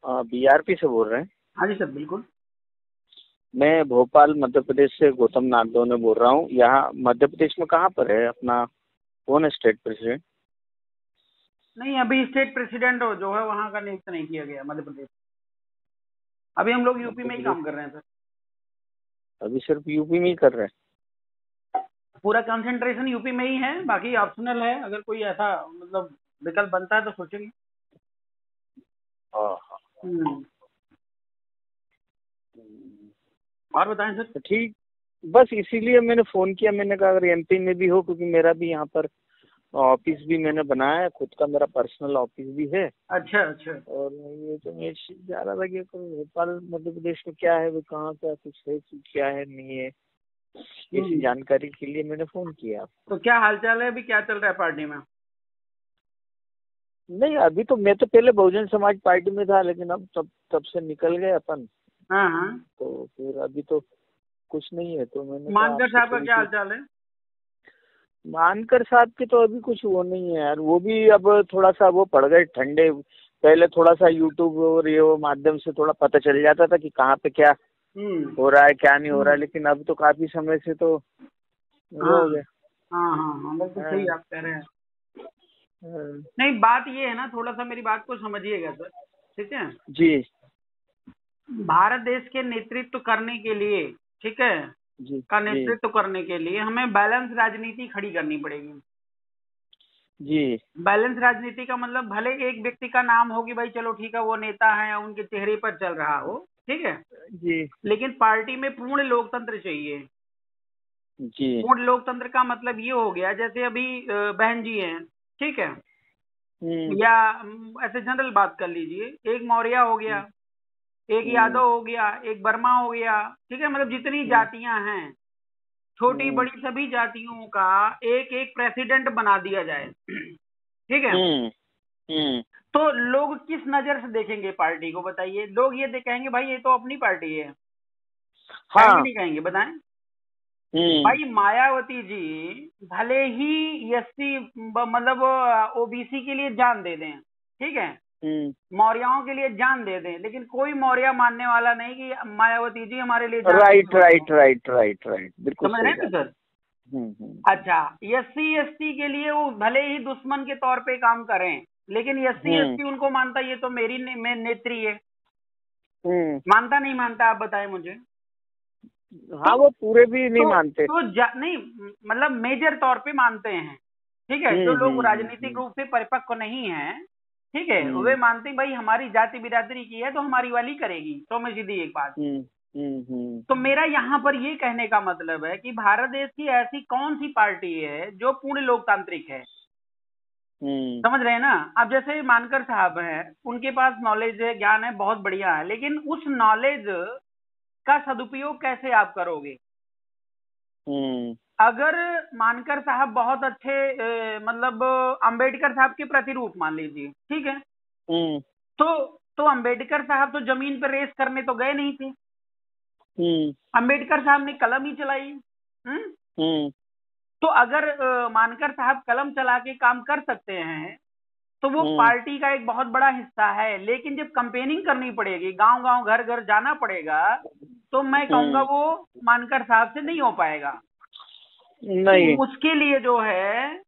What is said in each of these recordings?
BRP से बोल रहे हैं। हाँ जी सर, बिल्कुल। मैं भोपाल मध्य प्रदेश से गौतम नागदेव बोल रहा हूँ। यहाँ मध्य प्रदेश में कहाँ पर है अपना, कौन है स्टेट प्रेसिडेंट? नहीं, अभी स्टेट प्रेसिडेंट जो है वहाँ का नियुक्त नहीं किया गया मध्य प्रदेश। अभी हम लोग यूपी मध्य में ही प्रदेश काम कर रहे हैं सर। अभी सिर्फ यूपी में ही कर रहे हैं? पूरा कंसंट्रेशन यूपी में ही है, बाकी ऑप्शनल है, अगर कोई ऐसा मतलब विकल्प बनता है तो सोचेंगे। हाँ। हम्म। और बताएं सर। तो ठीक, बस इसीलिए मैंने फोन किया। मैंने कहा अगर एमपी में भी हो, क्योंकि मेरा भी यहाँ पर ऑफिस भी मैंने बनाया है, खुद का मेरा पर्सनल ऑफिस भी है। अच्छा अच्छा। और ये तो मैं जा रहा था कि भोपाल मध्य प्रदेश में क्या है, वो कहाँ का कुछ है, क्या है नहीं है, इसी जानकारी के लिए मैंने फोन किया। तो क्या हालचाल है, अभी क्या चल रहा है पार्टी में? नहीं, अभी तो मैं तो पहले बहुजन समाज पार्टी में था, लेकिन अब तब से निकल गए अपन। हाँ हाँ। तो फिर अभी तो कुछ नहीं है, तो मैंने कहा मानकर आपसे साहब का थोड़ी क्या सी। हालचाल है? मानकर साहब की तो अभी कुछ वो नहीं है यार, वो भी अब थोड़ा सा वो पड़ गए ठंडे। पहले थोड़ा सा यूट्यूब और ये वो माध्यम से थोड़ा पता चल जाता था कि कहाँ पे क्या हो रहा है, क्या नहीं हो रहा है, लेकिन अब तो काफी समय से तो वो हाँ हो गया। हाँ हाँ हाँ, बिल्कुल सही हाँ, आप कह रहे हैं। हाँ, नहीं, बात ये है ना, थोड़ा सा मेरी बात को समझिएगा सर, ठीक है? जी भारत देश के नेतृत्व करने के लिए, ठीक है, जी का जी नेतृत्व करने के लिए हमें बैलेंस राजनीति खड़ी करनी पड़ेगी। जी बैलेंस राजनीति का मतलब भले एक व्यक्ति का नाम हो कि भाई चलो ठीक है वो नेता है, उनके चेहरे पर चल रहा हो, ठीक है, जी लेकिन पार्टी में पूर्ण लोकतंत्र चाहिए। जी। पूर्ण लोकतंत्र का मतलब ये हो गया, जैसे अभी बहन जी हैं, ठीक है, हम्म या ऐसे जनरल बात कर लीजिए, एक मौर्य हो गया, एक हम्म यादव हो गया, एक वर्मा हो गया, ठीक है, मतलब जितनी हम्म जातियां हैं, छोटी हम्म बड़ी सभी जातियों का एक एक प्रेसिडेंट बना दिया जाए, ठीक है, हम्म हम्म, तो लोग किस नजर से देखेंगे पार्टी को, बताइए? लोग ये कहेंगे भाई ये तो अपनी पार्टी है, कहेंगे हाँ। नहीं कहेंगे, बताएं? हम्म भाई मायावती जी भले ही एससी मतलब ओबीसी के लिए जान दे दें, ठीक है, हम्म। मौर्यों के लिए जान दे दें, लेकिन कोई मौर्य मानने वाला नहीं कि मायावती जी हमारे लिए जान राइट देने वाली है। राइट राइट राइट राइट, बिल्कुल समझ रहे सही हैं ना बात। सर? हम्म। अच्छा, एससी एसटी के लिए वो भले ही दुश्मन के तौर पे काम करें, लेकिन एससी हम्म एसटी उनको मानता ये तो मेरी नेत्री है। हम्म। मानता नहीं मानता आप बताएं मुझे? तो हाँ, वो पूरे भी नहीं तो मानते। नहीं, मतलब मेजर तौर पे मानते हैं, ठीक है, जो लोग राजनीतिक रूप से परिपक्व नहीं है, ठीक है, वे हम्म मानते हैं भाई हमारी जाति बिरादरी की है तो हमारी वाली करेगी, तो मैं सीधी एक बात। हम्म हम्म तो मेरा यहाँ पर ये कहने का मतलब है कि भारत देश की ऐसी कौन सी पार्टी है जो पूर्ण लोकतांत्रिक है? हम्म समझ रहे हैं ना? अब जैसे मानकर साहब हैं, उनके पास नॉलेज है, ज्ञान है, बहुत बढ़िया है, लेकिन उस नॉलेज का सदुपयोग कैसे आप करोगे? हम्म अगर मानकर साहब बहुत अच्छे मतलब अंबेडकर साहब के प्रतिरूप मान लीजिए, ठीक है, हम्म तो अंबेडकर साहब तो जमीन पर रेस करने तो गए नहीं थे। हम्म अंबेडकर साहब ने कलम ही चलाई। हम्म। हम्म तो अगर मानकर साहब कलम चला के काम कर सकते हैं तो वो हम्म पार्टी का एक बहुत बड़ा हिस्सा है, लेकिन जब कंपेनिंग करनी पड़ेगी, गांव गांव घर घर जाना पड़ेगा, तो मैं कहूंगा हम्म, वो मानकर साहब से नहीं हो पाएगा। नहीं। तो उसके लिए जो है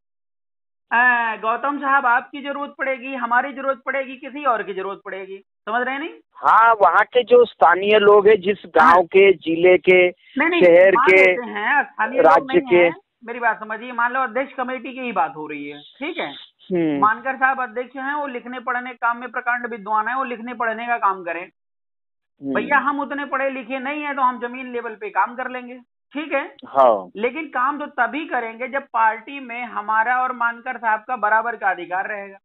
गौतम साहब आपकी जरूरत पड़ेगी, हमारी जरूरत पड़ेगी, किसी और की जरूरत पड़ेगी। समझ रहे हैं नहीं? हाँ, वहाँ के जो स्थानीय लोग हैं, जिस हाँ, गांव के, जिले के, नहीं नहीं, शहर मान के, लेते हैं स्थानीय लोग राज्य नहीं के। है, मेरी बात समझिए, मान लो अध्यक्ष कमेटी की ही बात हो रही है, ठीक है, हम्म मानकर साहब अध्यक्ष हैं, वो लिखने पढ़ने काम में प्रकांड विद्वान है, वो लिखने पढ़ने का काम करें। भैया हम्म। हम उतने पढ़े लिखे नहीं है तो हम जमीन लेवल पे काम कर लेंगे, ठीक है, हाँ। लेकिन काम तो तभी करेंगे जब पार्टी में हमारा और मानकर साहब का बराबर का अधिकार रहेगा।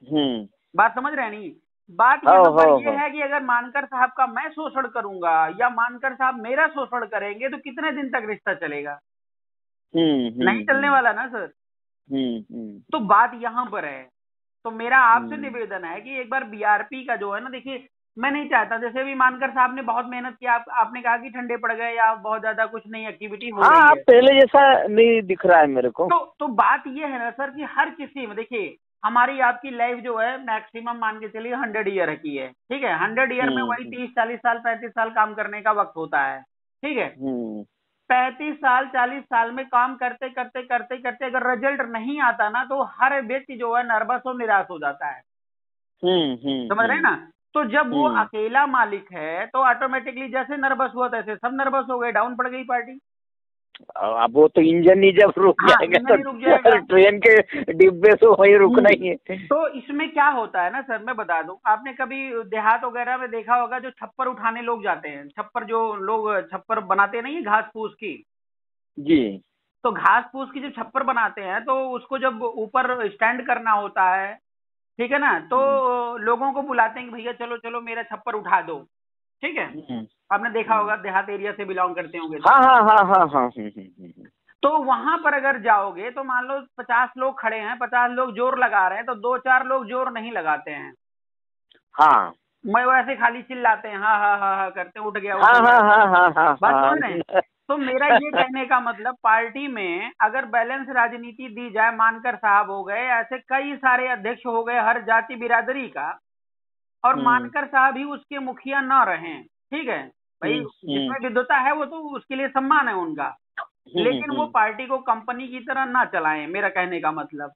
हम्म। बात समझ रहे हैं नहीं? बात हाँ यहाँ पर हाँ यह हाँ। है कि अगर मानकर साहब का मैं शोषण करूंगा या मानकर साहब मेरा शोषण करेंगे तो कितने दिन तक रिश्ता चलेगा? नहीं चलने हम्म। वाला ना सर। तो बात यहाँ पर है। तो मेरा आपसे हम्म। निवेदन है कि एक बार बीआरपी का जो है ना, देखिए, मैं नहीं चाहता, जैसे भी मानकर साहब ने बहुत मेहनत की, आपने कहा कि ठंडे पड़ गए या बहुत ज्यादा कुछ नई एक्टिविटी हो हाँ, रही अब है, पहले जैसा नहीं दिख रहा है मेरे को। तो बात ये है ना सर कि हर किसी में देखिए, हमारी आपकी लाइफ जो है मैक्सिमम मान के चलिए 100 ईयर की है, ठीक है। 100 ईयर में वही 30-40 साल 35 साल काम करने का वक्त होता है, ठीक है। 35 साल 40 साल में काम करते करते करते करते अगर रिजल्ट नहीं आता ना, तो हर व्यक्ति जो है नर्वस और निराश हो जाता है। समझ रहे हैं ना। तो जब वो अकेला मालिक है तो ऑटोमेटिकली जैसे नर्वस हुआ तैसे सब नर्वस हो गए, डाउन पड़ गई पार्टी। अब वो तो इंजन ही जब रुक हाँ, जाएगा इंजन ही रुक जाएगा। तो ट्रेन के डिब्बे तो वही रुकना ही है। तो इसमें क्या होता है ना सर, मैं बता दूं, आपने कभी देहात वगैरह में देखा होगा जो छप्पर उठाने लोग जाते हैं, छप्पर जो लोग छप्पर बनाते नहीं है घास फूस की, जी। तो घास फूस की जो छप्पर बनाते हैं तो उसको जब ऊपर स्टैंड करना होता है, ठीक है ना, तो लोगों को बुलाते हैं कि भैया चलो चलो मेरा छप्पर उठा दो, ठीक है। आपने देखा होगा, देहात एरिया से बिलोंग करते होंगे तो। हाँ हाँ हाँ हाँ हाँ तो वहां पर अगर जाओगे तो मान लो 50 लोग खड़े हैं, 50 लोग जोर लगा रहे हैं, तो 2-4 लोग जोर नहीं लगाते हैं। हाँ मैं वैसे खाली चिल्लाते हैं, हाँ हाँ हाँ हाँ करते, उठ गया हाँ हाँ हाँ हाँ हाँ बात हाँ समझ रहे हैं। तो मेरा ये कहने का मतलब, पार्टी में अगर बैलेंस राजनीति दी जाए, मानकर साहब हो गए, ऐसे कई सारे अध्यक्ष हो गए हर जाति बिरादरी का, और मानकर साहब ही उसके मुखिया न रहे, ठीक है भाई, जिसमें विद्वता है वो तो उसके लिए सम्मान है उनका, लेकिन वो पार्टी को कंपनी की तरह ना चलाएं, मेरा कहने का मतलब।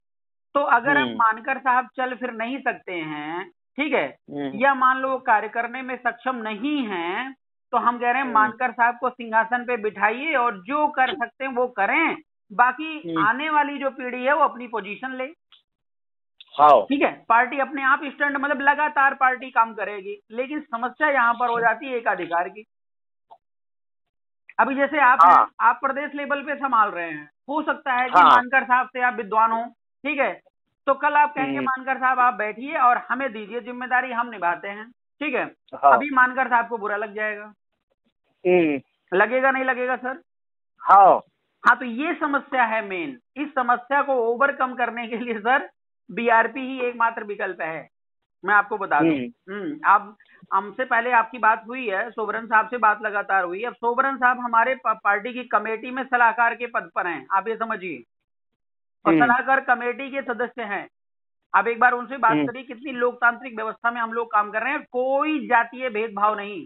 तो अगर हम मानकर साहब चल फिर नहीं सकते हैं, ठीक है, या मान लो वो कार्य करने में सक्षम नहीं हैं, तो हम कह रहे हैं मानकर साहब को सिंहासन पे बिठाइए और जो कर सकते हैं वो करें, बाकी आने वाली जो पीढ़ी है वो अपनी पोजीशन ले। ठीक है, पार्टी अपने आप स्टैंड, मतलब लगातार पार्टी काम करेगी, लेकिन समस्या यहाँ पर हो जाती है एकाधिकार की। अभी जैसे आप हैं, आप प्रदेश लेवल पे संभाल रहे हैं, हो सकता है कि मानकर साहब से आप विद्वान हो, ठीक है, तो कल आप कहेंगे मानकर साहब आप बैठिए और हमें दीजिए जिम्मेदारी, हम निभाते हैं, ठीक है। अभी मानकर साहब को बुरा लग जाएगा, लगेगा नहीं लगेगा सर? हाँ, तो ये समस्या है मेन। इस समस्या को ओवरकम करने के लिए सर बीआरपी ही एकमात्र विकल्प है, मैं आपको बता दूं। आप, हमसे पहले आपकी बात हुई है, सोबरन साहब से बात लगातार हुई है। अब सोबरन साहब हमारे पार्टी की कमेटी में सलाहकार के पद पर हैं, आप ये समझिए, और सलाहकार कमेटी के सदस्य हैं। आप एक बार उनसे बात करिए, कितनी लोकतांत्रिक व्यवस्था में हम लोग काम कर रहे हैं, कोई जातीय भेदभाव नहीं,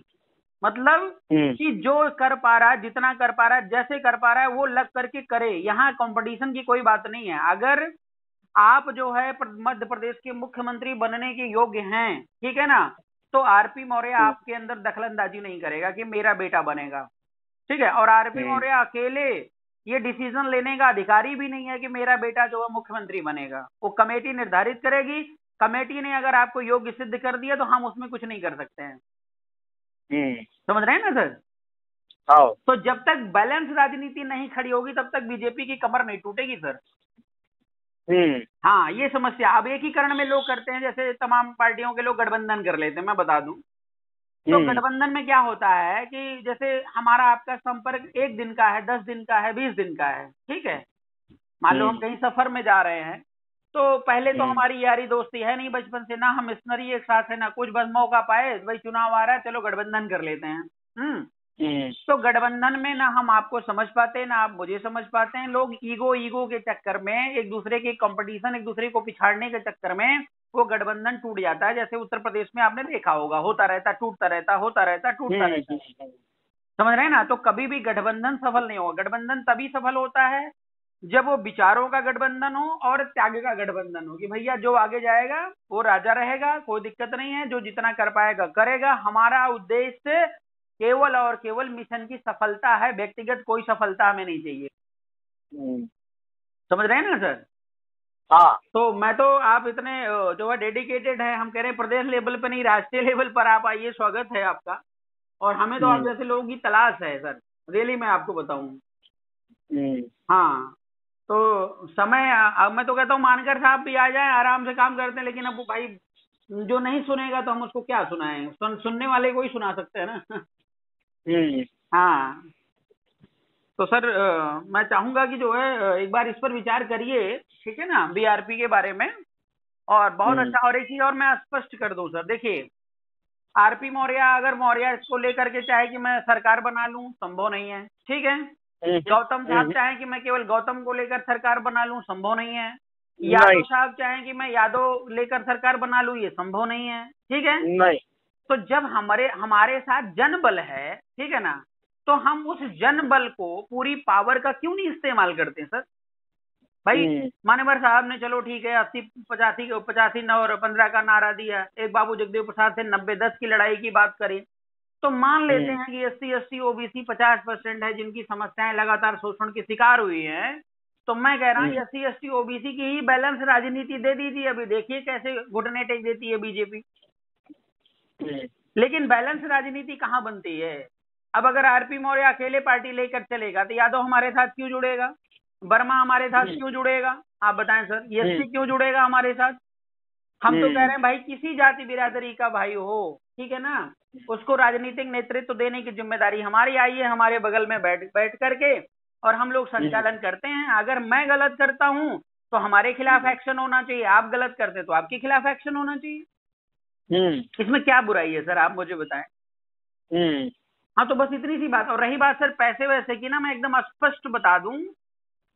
मतलब कि जो कर पा रहा है, जितना कर पा रहा है, जैसे कर पा रहा है वो लग करके करे, यहाँ कंपटीशन की कोई बात नहीं है। अगर आप जो है मध्य प्रदेश के मुख्यमंत्री बनने के योग्य हैं, ठीक है ना, तो आरपी मौर्य आपके अंदर दखलंदाजी नहीं करेगा कि मेरा बेटा बनेगा, ठीक है। और आरपी मौर्य अकेले ये डिसीजन लेने का अधिकारी भी नहीं है कि मेरा बेटा जो है मुख्यमंत्री बनेगा, वो कमेटी निर्धारित करेगी। कमेटी ने अगर आपको योग्य सिद्ध कर दिया तो हम उसमें कुछ नहीं कर सकते हैं, समझ रहे हैं ना सर। तो जब तक बैलेंस राजनीति नहीं खड़ी होगी तब तक बीजेपी की कमर नहीं टूटेगी सर। हाँ, ये समस्या अब एकीकरण में लोग करते हैं, जैसे तमाम पार्टियों के लोग गठबंधन कर लेते हैं, मैं बता दूं। तो गठबंधन में क्या होता है कि जैसे हमारा आपका संपर्क 1 दिन का है, 10 दिन का है, 20 दिन का है, ठीक है। मान लो हम कहीं सफर में जा रहे हैं, तो पहले तो हमारी यारी दोस्ती है नहीं बचपन से, ना हम मिशनरी एक साथ है ना कुछ, बस मौका पाए भाई चुनाव आ रहा है चलो गठबंधन कर लेते हैं। तो गठबंधन में ना हम आपको समझ पाते हैं ना आप मुझे समझ पाते हैं, लोग ईगो के चक्कर में, एक दूसरे के कंपटीशन, एक दूसरे को पिछाड़ने के चक्कर में वो गठबंधन टूट जाता है। जैसे उत्तर प्रदेश में आपने देखा होगा, होता रहता टूटता रहता, होता रहता टूटता रहता, समझ रहे हैं ना। तो कभी भी गठबंधन सफल नहीं होगा। गठबंधन तभी सफल होता है जब वो विचारों का गठबंधन हो और त्याग का गठबंधन हो, कि भैया जो आगे जाएगा वो राजा रहेगा, कोई दिक्कत नहीं है, जो जितना कर पाएगा करेगा, हमारा उद्देश्य केवल और केवल मिशन की सफलता है, व्यक्तिगत कोई सफलता हमें नहीं चाहिए। समझ रहे हैं ना सर। तो मैं तो, आप इतने जो है डेडिकेटेड है, हम कह रहे हैं प्रदेश लेवल पर नहीं राष्ट्रीय लेवल पर आप आइए, स्वागत है आपका। और हमें तो आप जैसे लोगों की तलाश है सर, रियली मैं आपको बताऊं। हाँ, तो समय, अब मैं तो कहता हूँ मानकर साहब भी आ जाए, आराम से काम करते हैं, लेकिन अब भाई जो नहीं सुनेगा तो हम उसको क्या सुनाएं, सुनने वाले को ही सुना सकते हैं ना। हाँ, तो सर मैं चाहूंगा कि जो है एक बार इस पर विचार करिए, ठीक है ना, बीआरपी के बारे में। और बहुत अच्छा, और एक चीज और मैं स्पष्ट कर दूं सर, देखिए आरपी मौर्य अगर मौर्य को लेकर के चाहे कि मैं सरकार बना लूं, संभव नहीं है, ठीक है। गौतम साहब चाहे कि मैं केवल गौतम को लेकर सरकार बना लूं, संभव नहीं है। यादव साहब चाहें कि मैं यादव लेकर सरकार बना लूं, ये संभव नहीं है, ठीक है। नहीं। तो जब हमारे साथ जनबल है, ठीक है ना, तो हम उस जनबल को पूरी पावर का क्यों नहीं इस्तेमाल करते सर? भाई मान्यवर साहब ने चलो ठीक है 80 85 9 और 15 का नारा दिया, एक बाबू जगदेव प्रसाद से 90-10 की लड़ाई की बात करें, तो मान लेते हैं कि SC OBC 50% है जिनकी समस्याएं लगातार शोषण की शिकार हुई हैं। तो मैं कह रहा हूँ SC OBC की ही बैलेंस राजनीति दे दीजिए। अभी देखिए कैसे घुटने टेक देती है बीजेपी। लेकिन बैलेंस राजनीति कहाँ बनती है? अब अगर आरपी मौर्य अकेले पार्टी लेकर चलेगा तो यादव हमारे साथ क्यों जुड़ेगा, वर्मा हमारे साथ क्यों जुड़ेगा? आप बताएं सर, SC क्यों जुड़ेगा हमारे साथ? हम तो कह रहे हैं भाई किसी जाति बिरादरी का भाई हो, ठीक है ना, उसको राजनीतिक नेतृत्व देने की जिम्मेदारी हमारी। आइए हमारे बगल में बैठ करके और हम लोग संचालन करते हैं। अगर मैं गलत करता हूं तो हमारे खिलाफ एक्शन होना चाहिए, आप गलत करते तो आपके खिलाफ एक्शन होना चाहिए। इसमें क्या बुराई है सर, आप मुझे बताएं। हाँ, तो बस इतनी सी बात। और रही बात सर पैसे वैसे की ना, मैं एकदम स्पष्ट बता दूं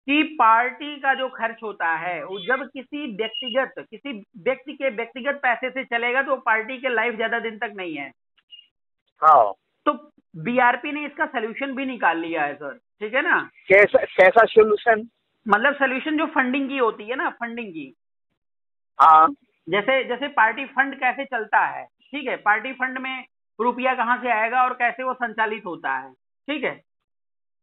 कि पार्टी का जो खर्च होता है वो जब किसी व्यक्ति के व्यक्तिगत पैसे से चलेगा तो पार्टी के लाइफ ज्यादा दिन तक नहीं है। हाँ, तो बीआरपी ने इसका सोल्यूशन भी निकाल लिया है सर, ठीक है ना। कैसा सोल्यूशन? मतलब सोल्यूशन जो फंडिंग की होती है ना, फंडिंग की। हाँ, जैसे पार्टी फंड कैसे चलता है, ठीक है, पार्टी फंड में रुपया कहाँ से आएगा और कैसे वो संचालित होता है, ठीक है।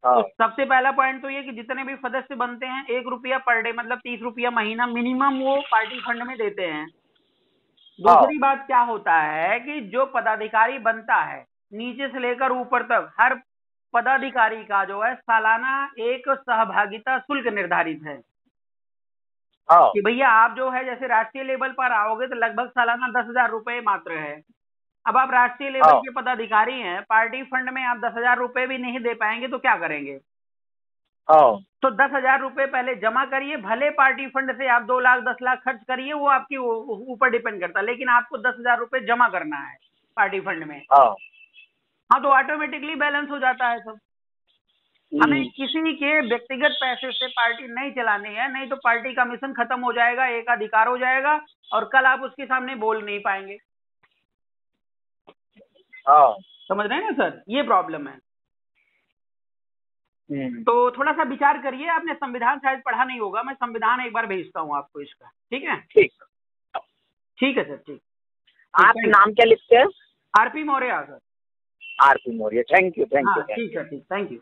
तो सबसे पहला पॉइंट तो ये कि जितने भी सदस्य बनते हैं 1 रुपया पर डे मतलब 30 रुपया महीना मिनिमम वो पार्टी फंड में देते हैं। दूसरी बात क्या होता है कि जो पदाधिकारी बनता है नीचे से लेकर ऊपर तक, हर पदाधिकारी का जो है सालाना एक सहभागिता शुल्क निर्धारित है कि भैया आप जो है जैसे राष्ट्रीय लेवल पर आओगे तो लगभग सालाना 10,000 रुपए मात्र है। अब आप राष्ट्रीय लेवल के पदाधिकारी हैं, पार्टी फंड में आप 10,000 रुपए भी नहीं दे पाएंगे तो क्या करेंगे? तो 10,000 रुपए पहले जमा करिए, भले पार्टी फंड से आप 2 लाख 10 लाख खर्च करिए, वो आपके ऊपर डिपेंड करता है, लेकिन आपको 10,000 रुपए जमा करना है पार्टी फंड में। हाँ, तो ऑटोमेटिकली बैलेंस हो जाता है सब। हमें किसी के व्यक्तिगत पैसे से पार्टी नहीं चलानी है, नहीं तो पार्टी का मिशन खत्म हो जाएगा, एक अधिकार हो जाएगा और कल आप उसके सामने बोल नहीं पाएंगे। समझ रहे हैं ना सर, ये प्रॉब्लम है। तो थोड़ा सा विचार करिए। आपने संविधान शायद पढ़ा नहीं होगा, मैं संविधान एक बार भेजता हूँ आपको इसका, ठीक है? ठीक है सर, ठीक। आप नाम क्या लिखते हैं? RP Maurya sir. RP Maurya, thank you. ठीक है, ठीक, थैंक यू।